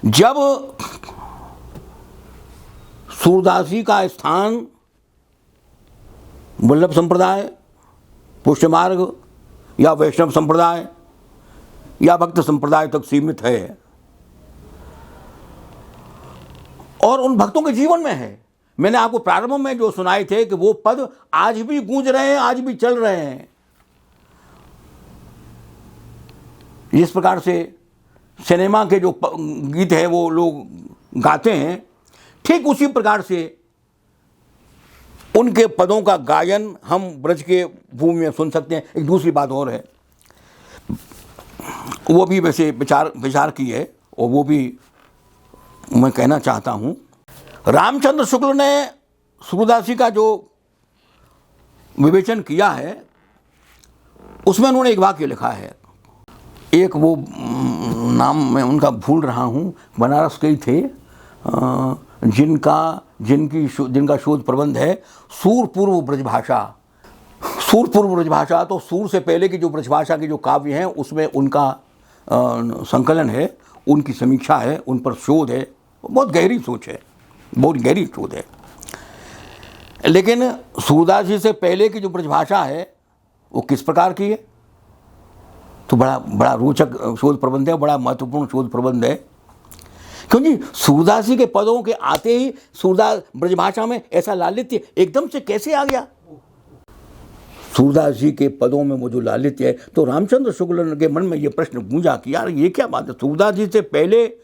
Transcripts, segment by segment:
जब सूरदासी का स्थान वल्लभ संप्रदाय, पुष्य मार्ग या वैष्णव संप्रदाय या भक्त संप्रदाय तक सीमित है और उन भक्तों के जीवन में है। मैंने आपको प्रारंभ में जो सुनाए थे कि वो पद आज भी गूंज रहे हैं, आज भी चल रहे हैं। जिस प्रकार से सिनेमा के जो गीत है वो लोग गाते हैं, ठीक उसी प्रकार से उनके पदों का गायन हम ब्रज के भूमि में सुन सकते हैं। एक दूसरी बात और है, वो भी वैसे विचार की है और वो भी मैं कहना चाहता हूँ। रामचंद्र शुक्ल ने सूरदासी का जो विवेचन किया है उसमें उन्होंने एक वाक्य लिखा है। एक वो नाम मैं उनका भूल रहा हूँ, बनारस के ही थे, जिनका शोध प्रबंध है सूर पूर्व ब्रजभाषा। सूर पूर्व ब्रजभाषा तो सूर से पहले की जो ब्रजभाषा के जो काव्य हैं उसमें उनका संकलन है, उनकी समीक्षा है, उन पर शोध है। बहुत गहरी सोच है, बहुत गहरी शोध है। लेकिन सूरदास जी से पहले की जो ब्रजभाषा है वो किस प्रकार की है, तो बड़ा रोचक शोध प्रबंध है, बड़ा महत्वपूर्ण शोध प्रबंध है। क्योंकि सूरदास जी के पदों के आते ही सूरदास ब्रजभाषा में ऐसा लालित्य एकदम से कैसे आ गया। सूरदास जी के पदों में वो जो लालित्य है, तो रामचंद्र शुक्ल के मन में ये प्रश्न गूंजा कि यार ये क्या बात है, सूरदास जी से पहले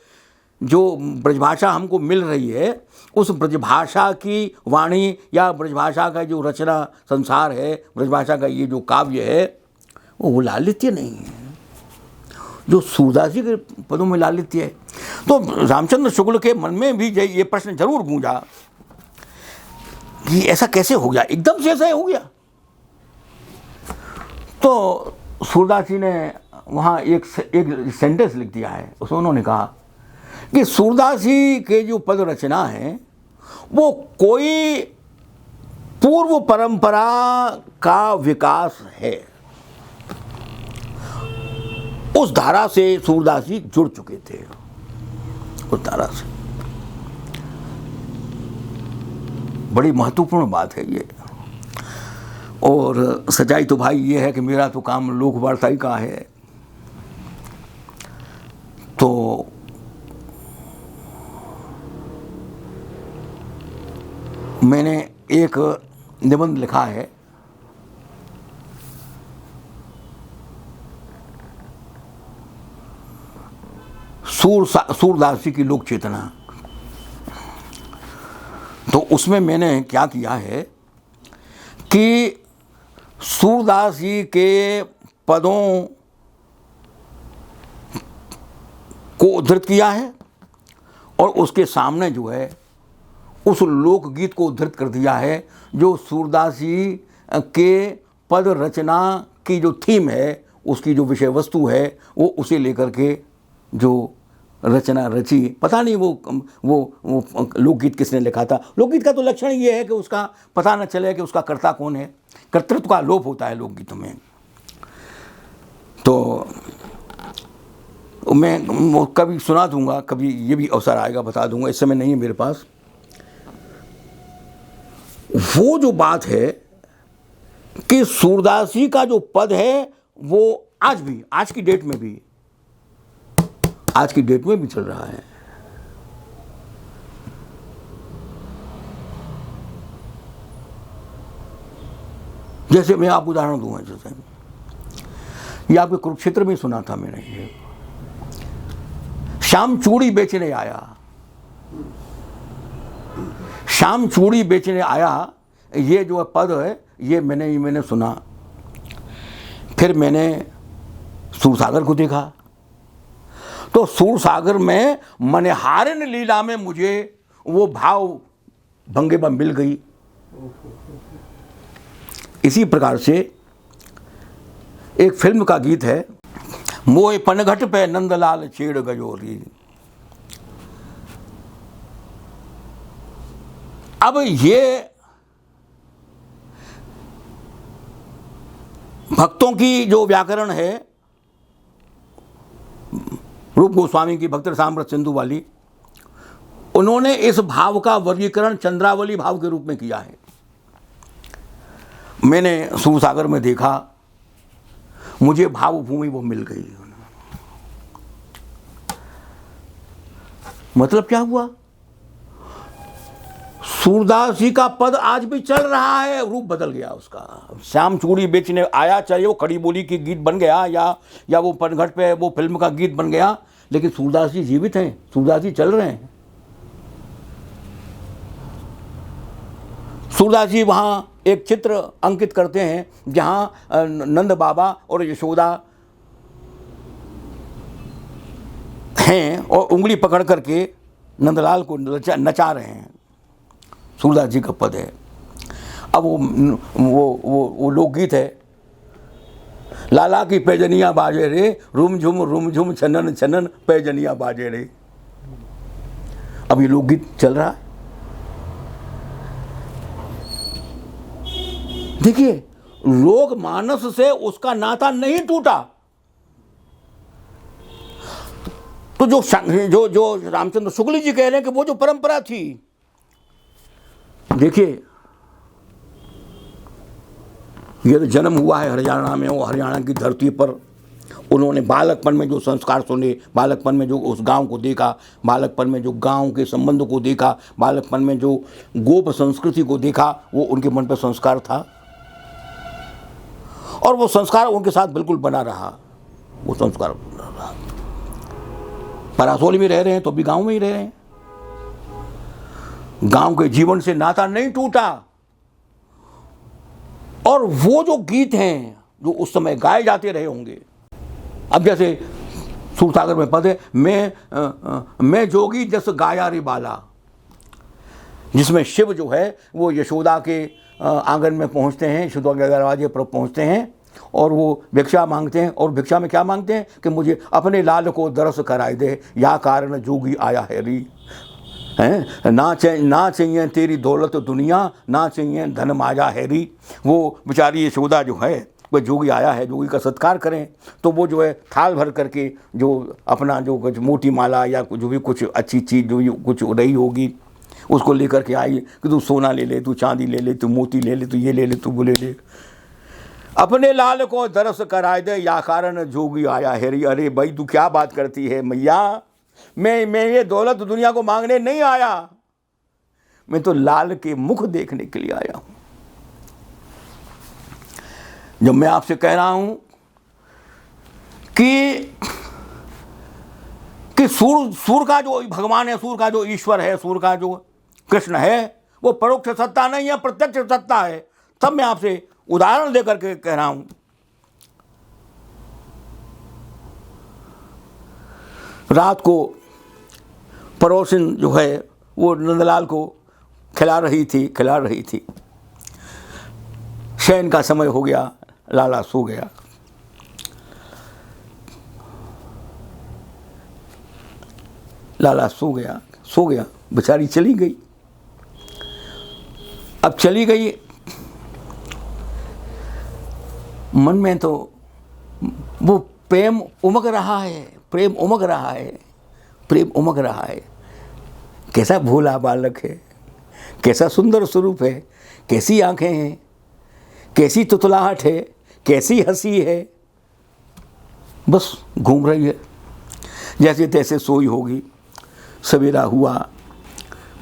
जो ब्रजभाषा हमको मिल रही है उस ब्रजभाषा की वाणी या ब्रजभाषा का जो रचना संसार है, ब्रजभाषा का ये जो काव्य है वो लालित्य नहीं है जो सूरदास जी के पदों में लालित्य है। तो रामचंद्र शुक्ल के मन में भी ये प्रश्न जरूर गूंजा कि ऐसा कैसे हो गया, एकदम से ऐसा हो गया। तो सूरदास जी ने वहाँ एक सेंटेंस लिख दिया है, उसमें उन्होंने कहा कि सूरदास जी के जो पद रचना है वो कोई पूर्व परंपरा का विकास है। उस धारा से सूरदास जी जुड़ चुके थे, उस धारा से। बड़ी महत्वपूर्ण बात है ये। और सच्चाई तो भाई ये है कि मेरा तो काम लोक वार्ताई का है, तो मैंने एक निबंध लिखा है सूरदास जी की लोक चेतना। तो उसमें मैंने क्या किया है कि सूरदास जी के पदों को उद्धृत किया है और उसके सामने जो है उस लोकगीत को उद्धृत कर दिया है जो सूरदास जी के पद रचना की जो थीम है, उसकी जो विषय वस्तु है, वो उसे लेकर के जो रचना रची। पता नहीं वो लोकगीत किसने लिखा था। लोकगीत का तो लक्षण ये है कि उसका पता न चले कि उसका कर्ता कौन है, कर्तृत्व का लोप होता है लोकगीतों में। तो मैं कभी सुना दूंगा, कभी ये भी अवसर आएगा बता दूंगा, इस समय नहीं है मेरे पास। वो जो बात है कि सूरदास जी का जो पद है वो आज भी, आज की डेट में भी चल रहा है। जैसे मैं आपको उदाहरण दूंगा, जैसे ये आपके कुरुक्षेत्र में सुना था मैंने, ये श्याम चूड़ी बेचने आया, श्याम चूड़ी बेचने आया, ये जो पद है ये मैंने सुना। फिर मैंने सूरसागर को देखा, तो सूरसागर में मनिहारिन लीला में मुझे वो भाव भंगिमा मिल गई। इसी प्रकार से एक फिल्म का गीत है, मोए पनघट पे नंदलाल छेड़ गजोरी। अब ये भक्तों की जो व्याकरण है रूप गोस्वामी की भक्त रसामृत सिंधु वाली, उन्होंने इस भाव का वर्गीकरण चंद्रावली भाव के रूप में किया है। मैंने सूरसागर में देखा, मुझे भावभूमि वो मिल गई। मतलब क्या हुआ? सूरदास जी का पद आज भी चल रहा है, रूप बदल गया उसका। श्याम चूड़ी बेचने आया, चाहे वो खड़ी बोली की गीत बन गया या वो पनघट पे वो फिल्म का गीत बन गया, लेकिन सूरदास जी जीवित हैं, सूरदास जी चल रहे हैं। सूरदास जी वहाँ एक चित्र अंकित करते हैं जहाँ नंद बाबा और यशोदा हैं और उंगली पकड़ करके नंदलाल को नचा रहे हैं। सूरदास जी का पद है। अब वो लोकगीत है, लाला की पैजनिया बाजे रे, रुम झुम छनन छनन पैजनिया बाजे रे। अब ये लोकगीत चल रहा है। देखिए, लोक मानस से उसका नाता नहीं टूटा। तो जो रामचंद्र शुक्ल जी कह रहे हैं कि वो जो परंपरा थी, देखिए ये तो जन्म हुआ है हरियाणा में, वो हरियाणा की धरती पर उन्होंने बालकपन में जो संस्कार सुने, बालकपन में जो उस गांव को देखा, बालकपन में जो गांव के संबंध को देखा, बालकपन में जो गोप संस्कृति को देखा, वो उनके मन पर संस्कार था और वो संस्कार उनके साथ बिल्कुल बना रहा। वो संस्कार बना रहा। परासोली में रह रहे हैं तो भी गांव में ही रह रहे हैं, गांव के जीवन से नाता नहीं टूटा। और वो जो गीत हैं जो उस समय गाए जाते रहे होंगे, अब जैसे सूरसागर में पद है, मैं जोगी जस गाया रे बाला, जिसमें शिव जो है वो यशोदा के आंगन में पहुंचते हैं, यशोदा के दरवाजे पर पहुंचते हैं और वो भिक्षा मांगते हैं। और भिक्षा में क्या मांगते हैं कि मुझे अपने लाल को दरस कराए दे, या कारण जोगी आया है री, हैं ना चाहिए तेरी दौलत दुनिया, ना चाहिए धन माया हैरी। वो बेचारी यशोदा जो है, वह जोगी आया है, जोगी का सत्कार करें। तो वो जो है थाल भर करके जो अपना जो कुछ मोटी माला या जो भी कुछ अच्छी चीज़ जो कुछ रही होगी उसको लेकर के आई कि तू सोना ले ले, तू चांदी ले ले, तू मोती ले ले, तू ये ले ले, तू वो ले ले, अपने लाल को दरस कराए दे, या कारण जोगी आया हैरी। अरे भाई तू क्या बात करती है मैया, मैं ये दौलत दुनिया को मांगने नहीं आया, मैं तो लाल के मुख देखने के लिए आया हूं। जब मैं आपसे कह रहा हूं कि सूर का जो भगवान है, सूर का जो ईश्वर है, सूर का जो कृष्ण है, वो परोक्ष सत्ता नहीं है, प्रत्यक्ष सत्ता है, तब मैं आपसे उदाहरण देकर के कह रहा हूं। रात को पड़ोसिन जो है वो नंदलाल को खिला रही थी। शयन का समय हो गया, लाला सो गया। लाला सो गया, बेचारी चली गई। अब चली गई, मन में तो वो प्रेम उमग रहा है। कैसा भोला बालक है, कैसा सुंदर स्वरूप है, कैसी आंखें हैं, कैसी तुतलाहट है, कैसी हंसी है। बस घूम रही है, जैसे तैसे सोई होगी। सवेरा हुआ,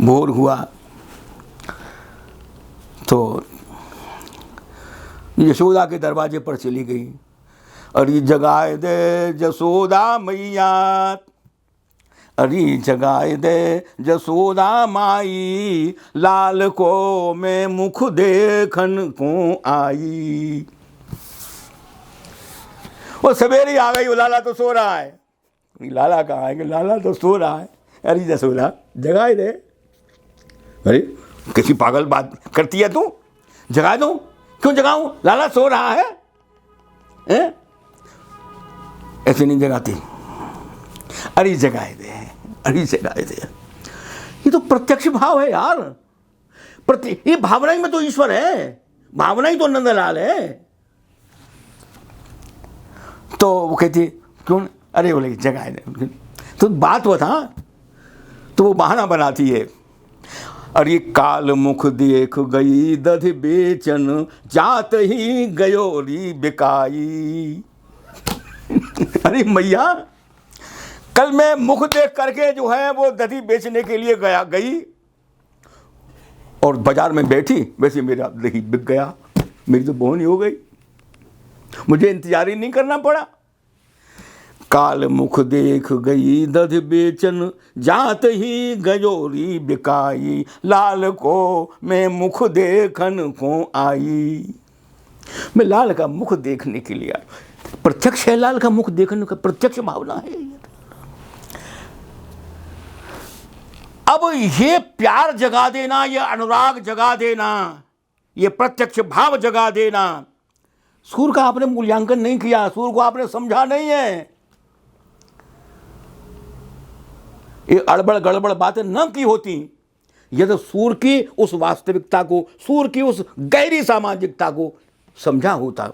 भोर हुआ तो यशोदा के दरवाजे पर चली गई। अरे जगाए दे जसोदा मैया, अरे जगाए दे जसोदा माई, लाल को मैं मुख देखन को आई। वो सवेरे आ गई, वो लाला तो सो रहा है। लाला कहाँ है? लाला तो सो रहा है। अरे जसोदा जगाए दे। अरे किसी पागल बात करती है तू, जगा दूं? क्यों जगाऊं? लाला सो रहा है, हैं? ऐसे नहीं जगाती। अरे जगाए दे। ये तो प्रत्यक्ष भाव है यार। ये भावना ही में तो ईश्वर है, भावना ही तो नंदलाल है। तो वो कहती क्यों? अरे बोले जगाए दे। तो बात बता, तो वो बहाना बनाती है। अरे काल मुख देख गई दधि बेचन, जात ही गयोरी बिकाई। अरे मैया, कल मैं मुख देख करके जो है वो दधि बेचने के लिए गई और बाजार में बैठी, वैसे मेरा दही बिक गया, मेरी तो बोहनी हो गई, मुझे इंतजार ही नहीं करना पड़ा। काल मुख देख गई दधि बेचन, जात ही गजोरी बिकाई, लाल को मैं मुख देखन को आई। मैं लाल का मुख देखने के लिए आई। प्रत्यक्ष है, लाल का मुख देखने का प्रत्यक्ष भावना है। अब ये प्यार जगा देना, ये अनुराग जगा देना, ये प्रत्यक्ष भाव जगा देना, सूर का आपने मूल्यांकन नहीं किया, सूर को आपने समझा नहीं है। ये अड़बड़ गड़बड़ बातें न की होती, यह तो सूर की उस वास्तविकता को, सूर की उस गहरी सामाजिकता को समझा होता।